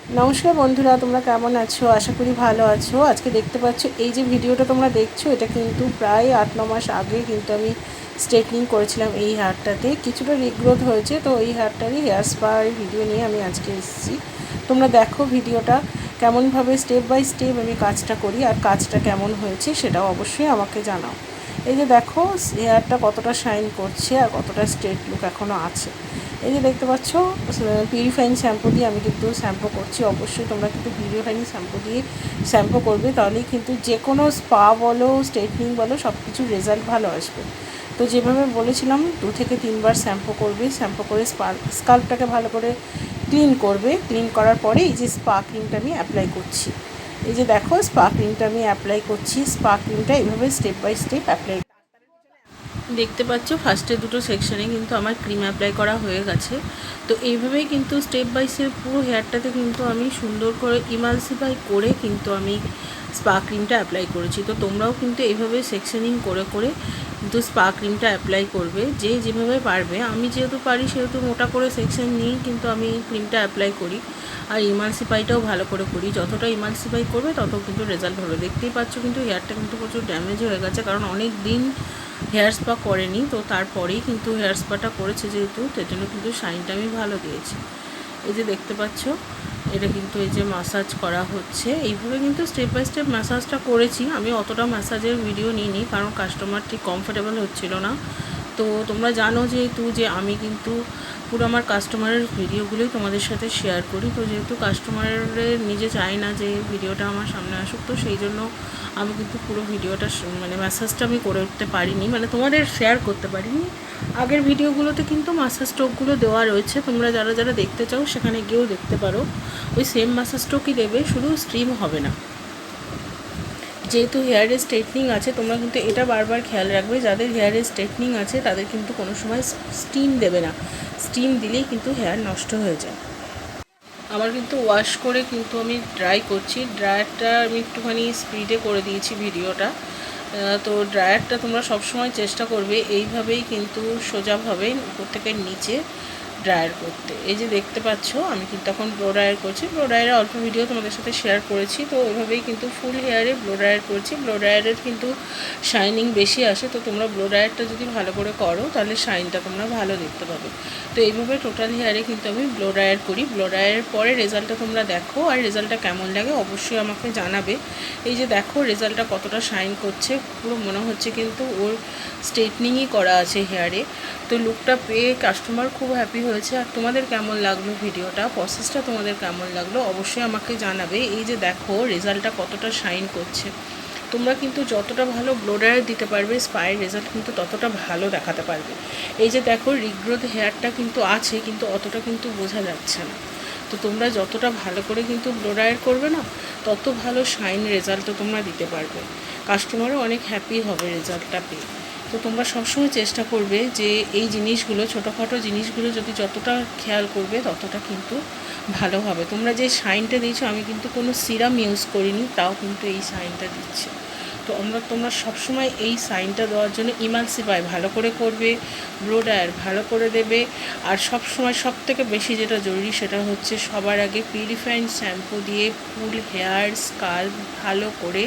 নমস্কার বন্ধুরা, তোমরা কেমন আছো? আশা করি ভালো আছো। আজকে দেখতে পাচ্ছ এই যে ভিডিওটা তোমরা দেখছো, এটা কিন্তু প্রায় 8-9 মাস আগে কিন্তু আমি স্ট্রেটনিং করেছিলাম এই হেয়ারটাতে। কিছুটা রিগ্রোথ হয়েছে, তো এই হেয়ারটারই হেয়ার স্পার ভিডিও নিয়ে আমি আজকে এসেছি। তোমরা দেখো ভিডিওটা কেমনভাবে স্টেপ বাই স্টেপ আমি কাজটা করি, আর কাজটা কেমন হয়েছে সেটাও অবশ্যই আমাকে জানাও। এই যে দেখো হেয়ারটা কতটা শাইন করছে আর কতটা স্ট্রেট লুক এখনও আছে। এই যে দেখতে পাচ্ছ পিউরিফাইং শ্যাম্পু দিয়ে আমি কিন্তু শ্যাম্পু করছি। অবশ্যই তোমরা কিন্তু পিউরিফাইং শ্যাম্পু দিয়ে শ্যাম্পু করবে, তাহলেই কিন্তু যে কোনো স্পা বলো, স্ট্রেটনিং বলো, সব কিছুর রেজাল্ট ভালো আসবে। তো যেভাবে বলেছিলাম 2 থেকে 3 বার শ্যাম্পু করবে। শ্যাম্পু করে স্কাল্পটাকে ভালো করে ক্লিন করবে। ক্লিন করার পরে এই যে স্পা ক্রিমটা আমি অ্যাপ্লাই করছি। এই যে দেখো স্পা ক্রিমটা আমি অ্যাপ্লাই করছি। স্পা ক্রিমটা এইভাবে স্টেপ বাই স্টেপ অ্যাপ্লাই দেখতে পাচ্ছ ফার্স্টে দুটো সেকশানে কিন্তু আমার ক্রিম অ্যাপ্লাই করা হয়ে গেছে। তো এইভাবেই কিন্তু স্টেপ বাই স্টেপ পুরো হেয়ারটাতে কিন্তু আমি সুন্দর করে ইমালসিফাই করে কিন্তু আমি স্পা ক্রিমটা অ্যাপ্লাই করেছি। তো তোমরাও কিন্তু এইভাবে সেকশনিং করে করে কিন্তু স্পা ক্রিমটা অ্যাপ্লাই করবে, যে যেভাবে পারবে। আমি যেহেতু পারি সেহেতু মোটা করে সেকশন নিয়েই কিন্তু আমি ক্রিমটা অ্যাপ্লাই করি, আর ইমালসিফাইটাও ভালো করে করি। যতটা ইমালসিফাই করবে তত কিন্তু রেজাল্ট হবে। দেখতেই পাচ্ছ কিন্তু হেয়ারটা কিন্তু প্রচুর ড্যামেজ হয়ে গেছে, কারণ অনেক দিন হেয়ার স্পা করেনি। তো তারপরেই কিন্তু হেয়ার স্পাটা করেছে যেহেতু, তার জন্য কিন্তু শাইনটা আমি ভালো দিয়েছি। এই যে দেখতে পাচ্ছ এটা কিন্তু এই যে ম্যাসাজ করা হচ্ছে। এইভাবে কিন্তু স্টেপ বাই স্টেপ ম্যাসাজটা করেছি। আমি অতটা ম্যাসাজের ভিডিও নিইনি, কারণ কাস্টমার ঠিক কমফোর্টেবল হচ্ছিল না। তো তোমরা জানো যেহেতু যে আমি কিন্তু পুরো আমার কাস্টমারের ভিডিওগুলোই তোমাদের সাথে শেয়ার করি। তো যেহেতু কাস্টমারের নিজে চায় না যে ভিডিওটা আমার সামনে আসুক, তো সেই জন্য আমি কিন্তু পুরো ভিডিওটা মানে ম্যাসাজটা আমি করে উঠতে পারিনি, মানে তোমাদের শেয়ার করতে পারিনি। আগের ভিডিওগুলোতে কিন্তু ম্যাসাজ স্ট্রোকগুলো দেওয়া রয়েছে, তোমরা যারা যারা দেখতে চাও সেখানে গিয়েও দেখতে পারো। ওই সেম ম্যাসাজ স্ট্রোকই দেবে, শুধু স্ট্রিম হবে না। যেহেতু হেয়ারে স্ট্রেটনিং আছে, তোমরা কিন্তু এটা বারবার খেয়াল রাখবে, যাদের হেয়ারে স্ট্রেটনিং আছে তাদের কিন্তু কোনো সময় স্টিম দেবে না। স্টিম দিলেই কিন্তু হেয়ার নষ্ট হয়ে যায়। আমার কিন্তু ওয়াশ করে কিন্তু আমি ড্রাই করছি। ড্রায়ারটা আমি একটুখানি স্পিডে করে দিয়েছি ভিডিওটা। তো ড্রায়ারটা তোমরা সবসময় চেষ্টা করবে এইভাবেই কিন্তু সোজাভাবে উপর থেকে নিচে ড্রায়ার করতে। এই যে দেখতে পাচ্ছ আমি কিন্তু এখন ব্লো ড্রায়ার করছি। ব্লো ড্রায়ারে অল্প ভিডিও তোমাদের সাথে শেয়ার করেছি। তো ওইভাবেই কিন্তু ফুল হেয়ারে ব্লো ড্রায়ার করছি। ব্লো ড্রায়ারের কিন্তু শাইনিং বেশি আসে। তো তোমরা ব্লো ড্রায়ারটা যদি ভালো করে করো তাহলে শাইনটা তোমরা ভালো দেখতে পাবে। তো এইভাবে টোটাল হেয়ারে কিন্তু আমি ব্লো ড্রায়ার করি। ব্লো ড্রায়ারের পরে রেজাল্টটা তোমরা দেখো, আর রেজাল্টটা কেমন লাগে অবশ্যই আমাকে জানাবে। এই যে দেখো রেজাল্টটা কতটা শাইন করছে, পুরো মনে হচ্ছে কিন্তু ওর স্ট্রেটনিংই করা আছে হেয়ারে। তো লুকটা পেয়ে কাস্টমার খুব হ্যাপি হয়েছে। আর তোমাদের কেমন লাগলো ভিডিওটা, প্রসেসটা তোমাদের কেমন লাগলো অবশ্যই আমাকে জানাবে। এই যে দেখো রেজাল্টটা কতটা শাইন করছে। তোমরা কিন্তু যতটা ভালো ব্লো ড্রায়ার দিতে পারবে স্পায়ের রেজাল্ট কিন্তু ততটা ভালো দেখাতে পারবে। এই যে দেখো রিগ্রোথ হেয়ারটা কিন্তু আছে, কিন্তু অতটা কিন্তু বোঝা যাচ্ছে না। তো তোমরা যতটা ভালো করে কিন্তু ব্লো ড্রায়ার করবে না, তত ভালো শাইন রেজাল্টও তোমরা দিতে পারবে। কাস্টমারও অনেক হ্যাপি হবে রেজাল্টটা পেয়ে। তো তোমরা সবসময় চেষ্টা করবে যে এই জিনিসগুলো, ছোটোখাটো জিনিসগুলো যদি যতটা খেয়াল করবে ততটা কিন্তু ভালো হবে। তোমরা যে শাইনটা দিয়েছো, আমি কিন্তু কোনো সিরাম ইউজ করিনি, তাও কিন্তু এই শাইনটা দিচ্ছে। তো তোমরা সবসময় এই সাইনটা দেওয়ার জন্য ইমালসিফাই ভালো করে করবে, ব্লো ড্রায়ার ভালো করে দেবে। আর সবসময় সবথেকে বেশি যেটা জরুরি সেটা হচ্ছে সবার আগে পিউরিফাইং শ্যাম্পু দিয়ে ফুল হেয়ার স্কাল্প ভালো করে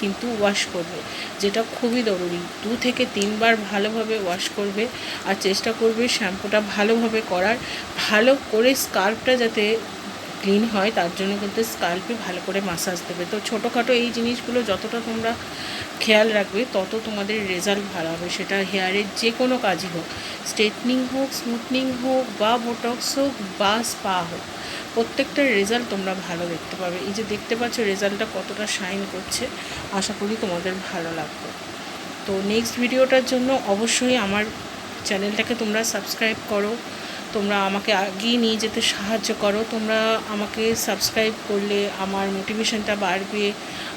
কিন্তু ওয়াশ করবে, যেটা খুবই জরুরি। 2 থেকে 3 বার ভালোভাবে ওয়াশ করবে, আর চেষ্টা করবে শ্যাম্পুটা ভালোভাবে করার। ভালো করে স্কাল্পটা যাতে ক্লিন হয় তার জন্য কিন্তু স্কাল্পে ভালো করে ম্যাসাজ দেবে। তো ছোটোখাটো এই জিনিসগুলো যতটা তোমরা খেয়াল রাখবে তত তোমাদের রেজাল্ট ভালো হবে। সেটা হেয়ারের যে কোনো কাজই হোক, স্ট্রেটনিং হোক, স্মুথনিং হোক, বা বোটক্স হোক, বা স্পা হোক, প্রত্যেকটার রেজাল্ট তোমরা ভালো দেখতে পাবে। এই যে দেখতে পাচ্ছ রেজাল্টটা কতটা শাইন করছে, আশা করি তোমাদের ভালো লাগবে। তো নেক্সট ভিডিওটার জন্য অবশ্যই আমার চ্যানেলটাকে তোমরা সাবস্ক্রাইব করো। তোমরা আমাকে এগিয়ে নিয়ে যেতে সাহায্য করো। তোমরা আমাকে সাবস্ক্রাইব করলে আমার মোটিভেশনটা বাড়বে।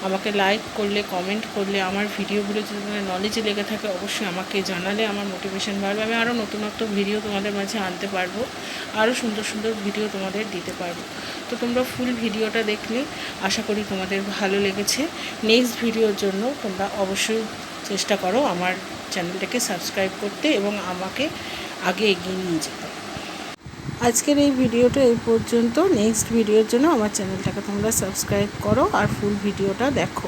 আমাকে লাইক করলে, কমেন্ট করলে, আমার ভিডিওগুলো যদি তোমাদের নলেজে লেগে থাকে অবশ্যই আমাকে জানালে আমার মোটিভেশন বাড়বে। আমি আরও নতুন নতুন ভিডিও তোমাদের মাঝে আনতে পারবো, আরও সুন্দর সুন্দর ভিডিও তোমাদের দিতে পারবো। তো তোমরা ফুল ভিডিওটা দেখলে আশা করি তোমাদের ভালো লেগেছে। নেক্সট ভিডিওর জন্য তোমরা অবশ্যই চেষ্টা করো আমার চ্যানেলটাকে সাবস্ক্রাইব করতে এবং আমাকে আগে এগিয়ে নিয়ে যেতে। আজকের এই ভিডিওটা এই পর্যন্ত। নেক্সট ভিডিওর জন্য আমার চ্যানেলটাকে তোমরা সাবস্ক্রাইব করো আর ফুল ভিডিওটা দেখো।